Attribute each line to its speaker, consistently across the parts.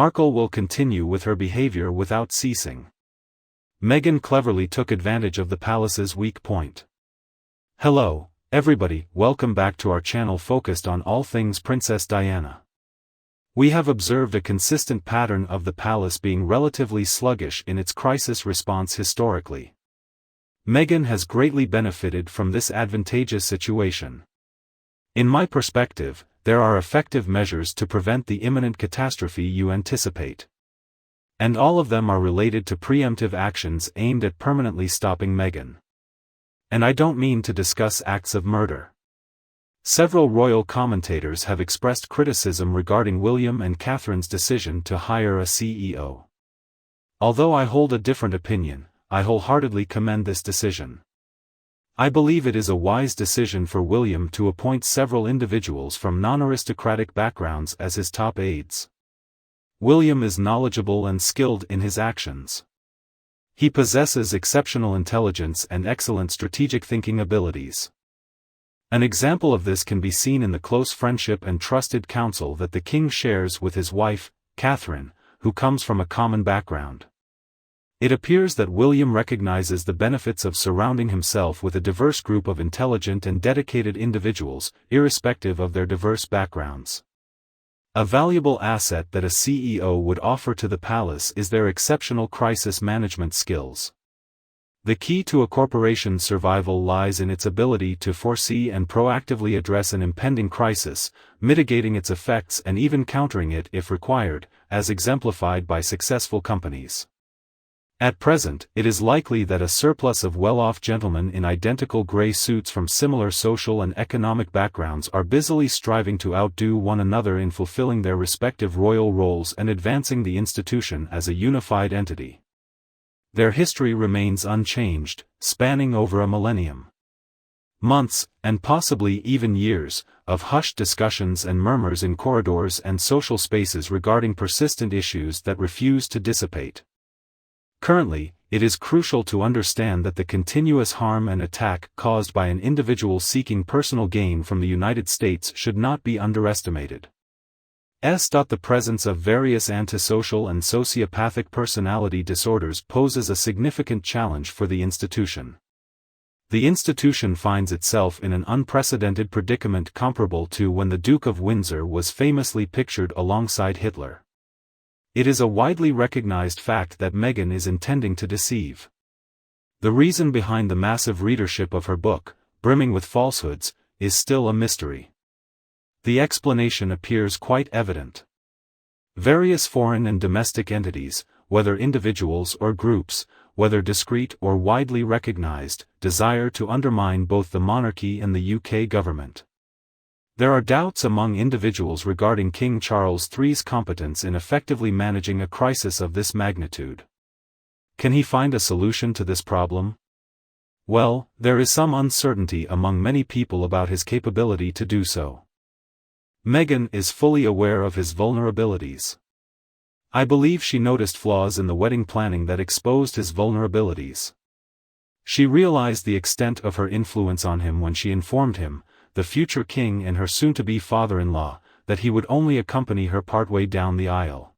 Speaker 1: Markle will continue with her behavior without ceasing. Meghan cleverly took advantage of the palace's weak point. Hello, everybody, welcome back to our channel focused on all things Princess Diana. We have observed a consistent pattern of the palace being relatively sluggish in its crisis response historically. Meghan has greatly benefited from this advantageous situation. In my perspective, there are effective measures to prevent the imminent catastrophe you anticipate. And all of them are related to preemptive actions aimed at permanently stopping Meghan. And I don't mean to discuss acts of murder. Several royal commentators have expressed criticism regarding William and Catherine's decision to hire a CEO. Although I hold a different opinion, I wholeheartedly commend this decision. I believe it is a wise decision for William to appoint several individuals from non-aristocratic backgrounds as his top aides. William is knowledgeable and skilled in his actions. He possesses exceptional intelligence and excellent strategic thinking abilities. An example of this can be seen in the close friendship and trusted counsel that the king shares with his wife, Catherine, who comes from a common background. It appears that William recognizes the benefits of surrounding himself with a diverse group of intelligent and dedicated individuals, irrespective of their diverse backgrounds. A valuable asset that a CEO would offer to the palace is their exceptional crisis management skills. The key to a corporation's survival lies in its ability to foresee and proactively address an impending crisis, mitigating its effects and even countering it if required, as exemplified by successful companies. At present, it is likely that a surplus of well-off gentlemen in identical gray suits from similar social and economic backgrounds are busily striving to outdo one another in fulfilling their respective royal roles and advancing the institution as a unified entity. Their history remains unchanged, spanning over a millennium. Months, and possibly even years, of hushed discussions and murmurs in corridors and social spaces regarding persistent issues that refuse to dissipate. Currently, it is crucial to understand that the continuous harm and attack caused by an individual seeking personal gain from the United States should not be underestimated. The presence of various antisocial and sociopathic personality disorders poses a significant challenge for the institution. The institution finds itself in an unprecedented predicament comparable to when the Duke of Windsor was famously pictured alongside Hitler. It is a widely recognized fact that Meghan is intending to deceive. The reason behind the massive readership of her book, brimming with falsehoods, is still a mystery. The explanation appears quite evident. Various foreign and domestic entities, whether individuals or groups, whether discreet or widely recognized, desire to undermine both the monarchy and the UK government. There are doubts among individuals regarding King Charles III's competence in effectively managing a crisis of this magnitude. Can he find a solution to this problem? Well, there is some uncertainty among many people about his capability to do so. Meghan is fully aware of his vulnerabilities. I believe she noticed flaws in the wedding planning that exposed his vulnerabilities. She realized the extent of her influence on him when she informed him, the future king and her soon-to-be father-in-law, that he would only accompany her partway down the aisle.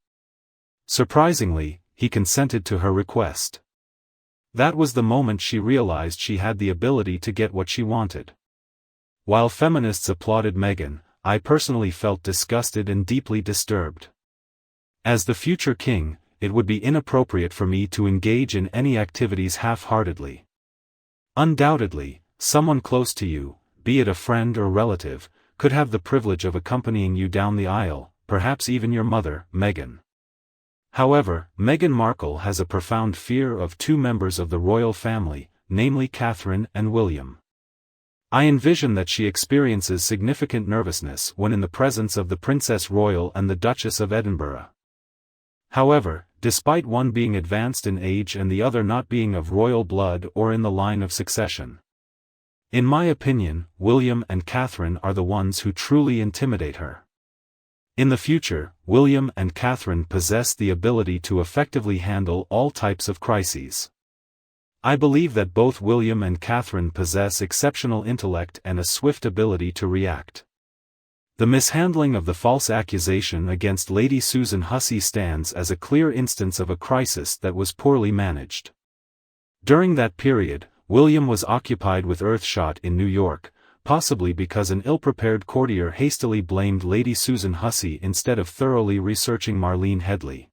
Speaker 1: Surprisingly, he consented to her request. That was the moment she realized she had the ability to get what she wanted. While feminists applauded Meghan, I personally felt disgusted and deeply disturbed. As the future king, it would be inappropriate for me to engage in any activities half-heartedly. Undoubtedly, someone close to you, be it a friend or relative, could have the privilege of accompanying you down the aisle, perhaps even your mother, Meghan. However, Meghan Markle has a profound fear of two members of the royal family, namely Catherine and William. I envision that she experiences significant nervousness when in the presence of the Princess Royal and the Duchess of Edinburgh. However, despite one being advanced in age and the other not being of royal blood or in the line of succession, in my opinion, William and Catherine are the ones who truly intimidate her. In the future, William and Catherine possess the ability to effectively handle all types of crises. I believe that both William and Catherine possess exceptional intellect and a swift ability to react. The mishandling of the false accusation against Lady Susan Hussey stands as a clear instance of a crisis that was poorly managed. During that period, William was occupied with Earthshot in New York, possibly because an ill-prepared courtier hastily blamed Lady Susan Hussey instead of thoroughly researching Marlene Headley.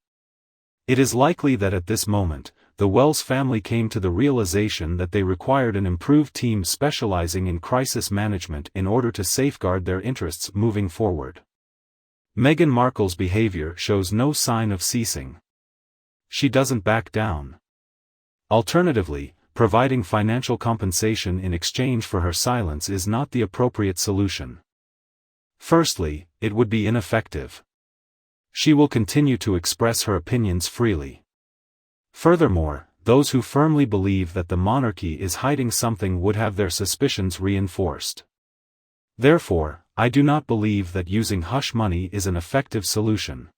Speaker 1: It is likely that at this moment, the Wells family came to the realization that they required an improved team specializing in crisis management in order to safeguard their interests moving forward. Meghan Markle's behavior shows no sign of ceasing. She doesn't back down. Alternatively, providing financial compensation in exchange for her silence is not the appropriate solution. Firstly, it would be ineffective. She will continue to express her opinions freely. Furthermore, those who firmly believe that the monarchy is hiding something would have their suspicions reinforced. Therefore, I do not believe that using hush money is an effective solution.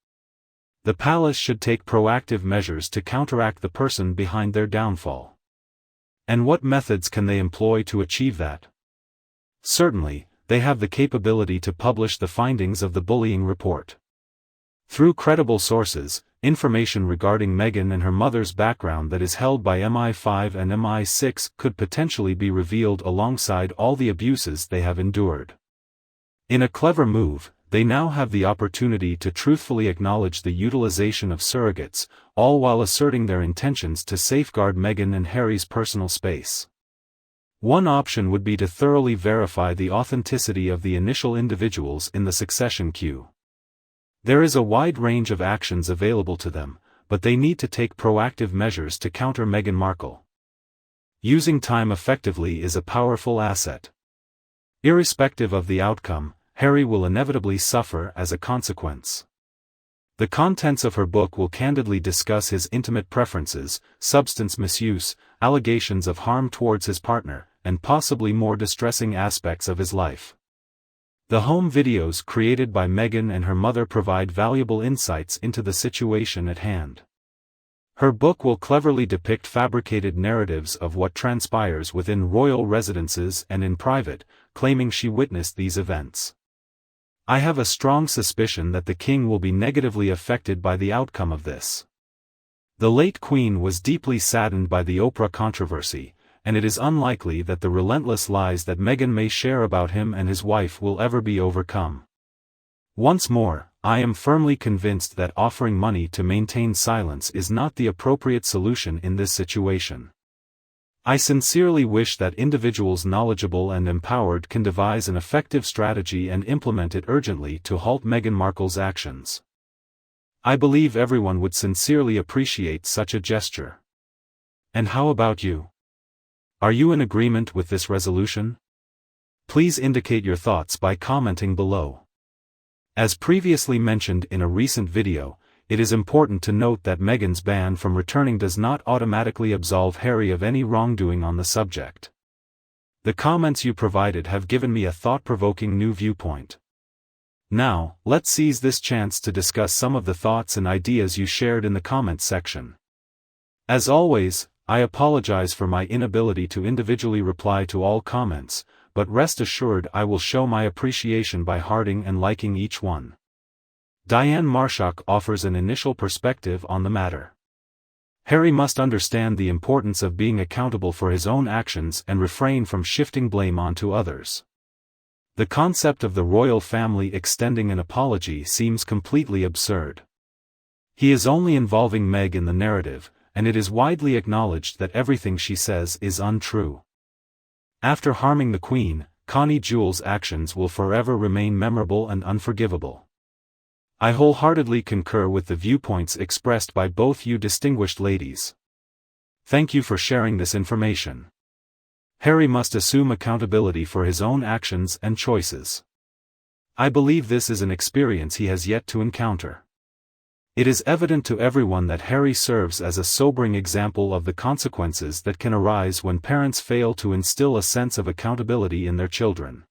Speaker 1: The palace should take proactive measures to counteract the person behind their downfall. And what methods can they employ to achieve that? Certainly, they have the capability to publish the findings of the bullying report. Through credible sources, information regarding Meghan and her mother's background that is held by MI5 and MI6 could potentially be revealed alongside all the abuses they have endured. In a clever move, they now have the opportunity to truthfully acknowledge the utilization of surrogates, all while asserting their intentions to safeguard Meghan and Harry's personal space. One option would be to thoroughly verify the authenticity of the initial individuals in the succession queue. There is a wide range of actions available to them, but they need to take proactive measures to counter Meghan Markle. Using time effectively is a powerful asset. Irrespective of the outcome, Harry will inevitably suffer as a consequence. The contents of her book will candidly discuss his intimate preferences, substance misuse, allegations of harm towards his partner, and possibly more distressing aspects of his life. The home videos created by Meghan and her mother provide valuable insights into the situation at hand. Her book will cleverly depict fabricated narratives of what transpires within royal residences and in private, claiming she witnessed these events. I have a strong suspicion that the king will be negatively affected by the outcome of this. The late Queen was deeply saddened by the Oprah controversy, and it is unlikely that the relentless lies that Meghan may share about him and his wife will ever be overcome. Once more, I am firmly convinced that offering money to maintain silence is not the appropriate solution in this situation. I sincerely wish that individuals knowledgeable and empowered can devise an effective strategy and implement it urgently to halt Meghan Markle's actions. I believe everyone would sincerely appreciate such a gesture. And how about you? Are you in agreement with this resolution? Please indicate your thoughts by commenting below. As previously mentioned in a recent video, it is important to note that Meghan's ban from returning does not automatically absolve Harry of any wrongdoing on the subject. The comments you provided have given me a thought-provoking new viewpoint. Now, let's seize this chance to discuss some of the thoughts and ideas you shared in the comments section. As always, I apologize for my inability to individually reply to all comments, but rest assured I will show my appreciation by hearting and liking each one. Diane Marshak offers an initial perspective on the matter. Harry must understand the importance of being accountable for his own actions and refrain from shifting blame onto others. The concept of the royal family extending an apology seems completely absurd. He is only involving Meg in the narrative, and it is widely acknowledged that everything she says is untrue. After harming the Queen, Connie Jewel's actions will forever remain memorable and unforgivable. I wholeheartedly concur with the viewpoints expressed by both you distinguished ladies. Thank you for sharing this information. Harry must assume accountability for his own actions and choices. I believe this is an experience he has yet to encounter. It is evident to everyone that Harry serves as a sobering example of the consequences that can arise when parents fail to instill a sense of accountability in their children.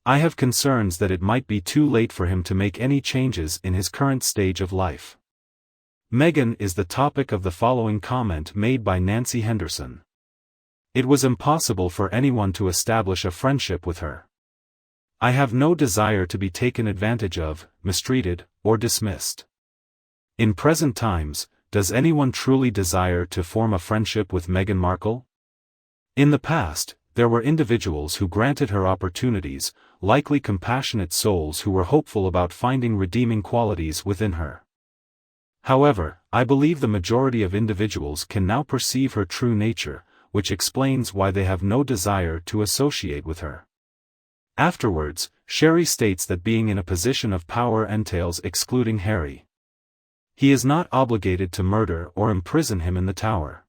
Speaker 1: I have concerns that it might be too late for him to make any changes in his current stage of life. Meghan is the topic of the following comment made by Nancy Henderson. It was impossible for anyone to establish a friendship with her. I have no desire to be taken advantage of, mistreated, or dismissed. In present times, does anyone truly desire to form a friendship with Meghan Markle? In the past, there were individuals who granted her opportunities, likely compassionate souls who were hopeful about finding redeeming qualities within her. However, I believe the majority of individuals can now perceive her true nature, which explains why they have no desire to associate with her. Afterwards, Sherry states that being in a position of power entails excluding Harry. He is not obligated to murder or imprison him in the Tower.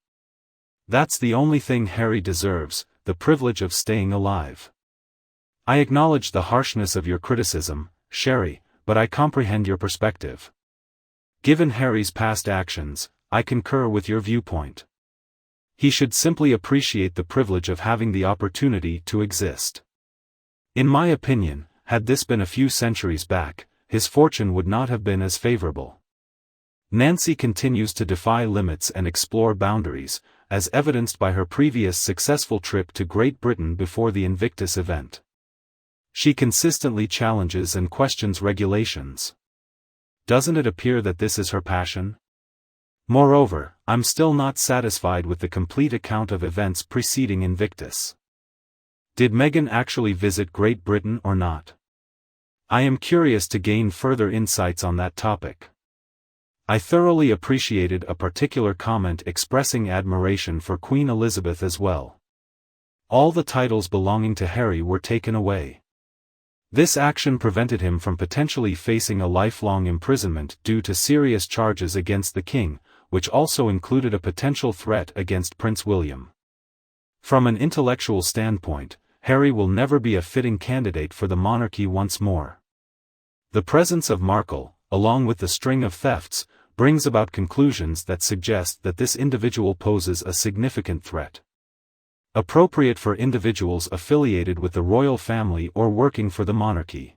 Speaker 1: That's the only thing Harry deserves, the privilege of staying alive. I acknowledge the harshness of your criticism, Sherry, but I comprehend your perspective. Given Harry's past actions, I concur with your viewpoint. He should simply appreciate the privilege of having the opportunity to exist. In my opinion, had this been a few centuries back, his fortune would not have been as favorable. Nancy continues to defy limits and explore boundaries, as evidenced by her previous successful trip to Great Britain before the Invictus event. She consistently challenges and questions regulations. Doesn't it appear that this is her passion? Moreover, I'm still not satisfied with the complete account of events preceding Invictus. Did Meghan actually visit Great Britain or not? I am curious to gain further insights on that topic. I thoroughly appreciated a particular comment expressing admiration for Queen Elizabeth as well. All the titles belonging to Harry were taken away. This action prevented him from potentially facing a lifelong imprisonment due to serious charges against the king, which also included a potential threat against Prince William. From an intellectual standpoint, Harry will never be a fitting candidate for the monarchy once more. The presence of Markle, along with the string of thefts, brings about conclusions that suggest that this individual poses a significant threat. Appropriate for individuals affiliated with the royal family or working for the monarchy.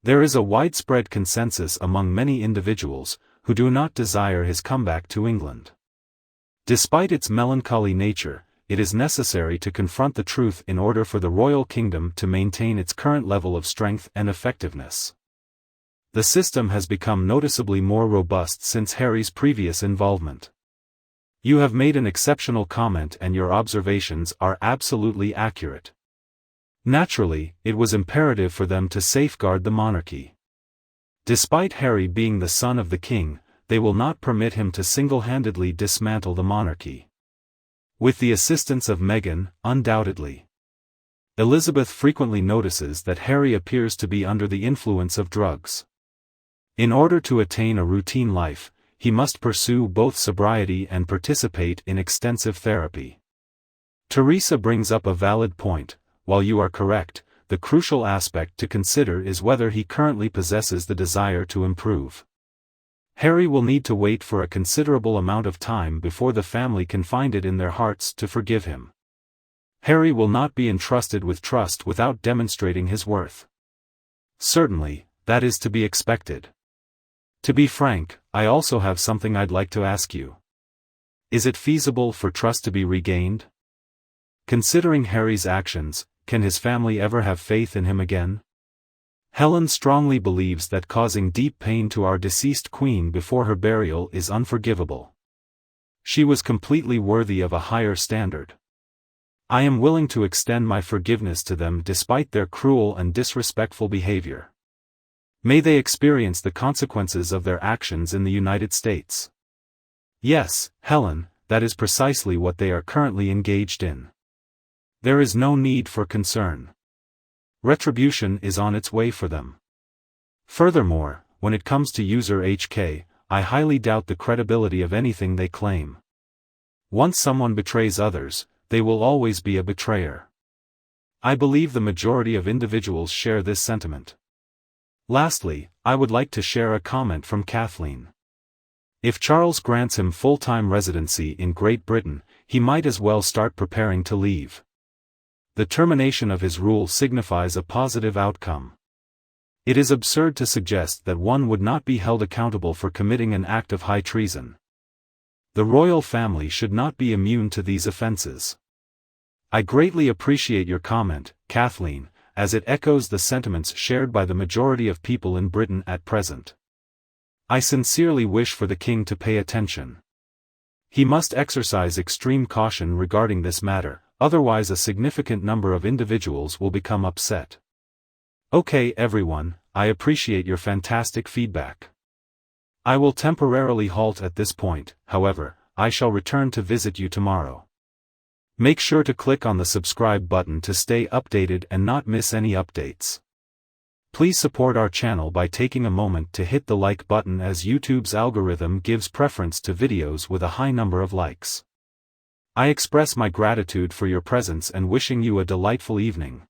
Speaker 1: There is a widespread consensus among many individuals who do not desire his comeback to England. Despite its melancholy nature, it is necessary to confront the truth in order for the royal kingdom to maintain its current level of strength and effectiveness. The system has become noticeably more robust since Harry's previous involvement. You have made an exceptional comment and your observations are absolutely accurate. Naturally, it was imperative for them to safeguard the monarchy. Despite Harry being the son of the king, they will not permit him to single-handedly dismantle the monarchy. With the assistance of Meghan, undoubtedly. Elizabeth frequently notices that Harry appears to be under the influence of drugs. In order to attain a routine life, he must pursue both sobriety and participate in extensive therapy. Teresa brings up a valid point. While you are correct, the crucial aspect to consider is whether he currently possesses the desire to improve. Harry will need to wait for a considerable amount of time before the family can find it in their hearts to forgive him. Harry will not be entrusted with trust without demonstrating his worth. Certainly, that is to be expected. To be frank, I also have something I'd like to ask you. Is it feasible for trust to be regained? Considering Harry's actions, can his family ever have faith in him again? Helen strongly believes that causing deep pain to our deceased queen before her burial is unforgivable. She was completely worthy of a higher standard. I am willing to extend my forgiveness to them despite their cruel and disrespectful behavior. May they experience the consequences of their actions in the United States. Yes, Helen, that is precisely what they are currently engaged in. There is no need for concern. Retribution is on its way for them. Furthermore, when it comes to user HK, I highly doubt the credibility of anything they claim. Once someone betrays others, they will always be a betrayer. I believe the majority of individuals share this sentiment. Lastly, I would like to share a comment from Kathleen. If Charles grants him full-time residency in Great Britain, he might as well start preparing to leave. The termination of his rule signifies a positive outcome. It is absurd to suggest that one would not be held accountable for committing an act of high treason. The royal family should not be immune to these offenses. I greatly appreciate your comment, Kathleen, as it echoes the sentiments shared by the majority of people in Britain at present. I sincerely wish for the King to pay attention. He must exercise extreme caution regarding this matter, otherwise a significant number of individuals will become upset. Okay everyone, I appreciate your fantastic feedback. I will temporarily halt at this point, however, I shall return to visit you tomorrow. Make sure to click on the subscribe button to stay updated and not miss any updates. Please support our channel by taking a moment to hit the like button, as YouTube's algorithm gives preference to videos with a high number of likes. I express my gratitude for your presence and wishing you a delightful evening.